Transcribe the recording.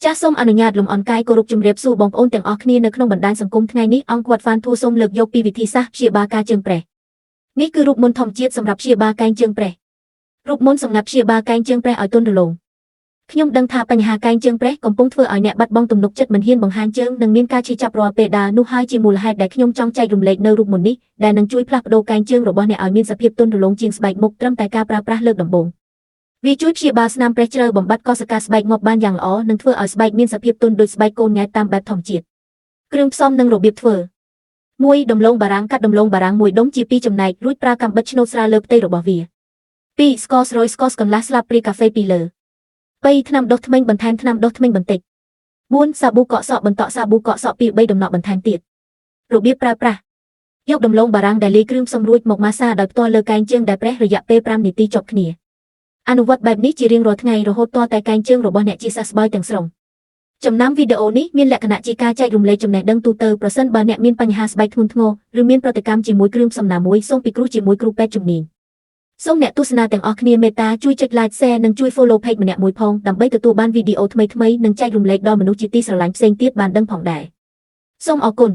ចាសសូមអនុញ្ញាតលំអរកាយគោរពជំរាបសួរបងប្អូនទាំងអស់គ្នានៅក្នុងបណ្ដាញសង្គមថ្ងៃនេះអង្គគាត់ហ្វានធូសូមលើកយកពីវិធីសាស្ត្រព្យាបាលការជើងប្រេះនេះគឺរូបមន្តធម្មជាតិសម្រាប់ព្យាបាលកែងជើងប្រេះរូបមន្តសម្រាប់ព្យាបាលកែងជើងប្រេះឲ្យទន់រលោងខ្ញុំដឹងថាបញ្ហាកែងជើងប្រេះកំពុងធ្វើឲ្យអ្នកបាត់បង់ទំនុកចិត្តមិនហ៊ានបង្ហាញជើងនិងមានការឈឺចាប់រាល់ពេលដើរនោះហើយជាមូលហេតុដែលខ្ញុំចង់ចែករំលែកនៅរូបមន្តនេះដែលនឹងជួយផ្លាស់ប្ដូរកែងជើងរបស់អ្នកឲ្យមានសភាពទន់រលោងជាងស្បែកមុខត្រឹមតែការប្រើប្រាស់លើកដំបូងវាជួយព្យាបាលស្នាមប្រេះជ្រៅបំបត្តិកោសិកាស្បែកងាប់បានយ៉ាងល្អនិងធ្វើឲ្យស្បែកមានសភាពទន់ដូចស្បែកកូនង៉ែតតាមបែបធម្មជាតិគ្រឿងផ្សំនិងរបៀបធ្វើ1ដំឡូងបារាំងកាត់ដំឡូងបារាំង1ដុំជា2ចំណែករួចប្រើកាំបិតឆ្នូតស្រាលលើផ្ទៃរបស់វា2ស្ករស្រួយស្ករកន្លះស្លាបព្រាកាហ្វេពីលើ3ថ្នាំដុសធ្មេញបន្ថែមថ្នាំដុសធ្មេញបន្តិច4សាប៊ូកក់សក់បន្តក់សាប៊ូកក់សក់2 3ដំណក់បន្ថែមទៀតរបៀបប្រើប្រាស់យកដំឡូងបារាំងដែលលាយគ្រឿងផ្សំរួចមកម៉ាស្សាដោយផ្ទាល់លើកែងជើងដែលប្រេះរយៈពេល5នាទីជាប់គ្នាអនុវត្តបែបនេះជារៀងរាល់ថ្ងៃរហូតទាល់តែកែងជើងរបស់អ្នកជាសះស្បើយទាំងស្រុងចំណាំវីដេអូនេះមានលក្ខណៈជាការចែករំលែកចំណេះដឹងទូទៅប្រសិនបើអ្នកមានបញ្ហាស្បែកធ្ងន់ធ្ងរឬមានប្រតិកម្មជាមួយគ្រឿងផ្សំណាមួយសូមពិគ្រោះជាមួយគ្រូពេទ្យជំនាញសូមអ្នកទស្សនាទាំងអស់គ្នាមេត្តាជួយចុច like share និងជួយ follow page ម្នាក់មួយផងដើម្បីទទួលបានវីដេអូថ្មីៗនិងចែករំលែកដល់មនុស្សជាទីស្រឡាញ់ផ្សេងទៀតបានដឹងផងដែរសូមអរគុណ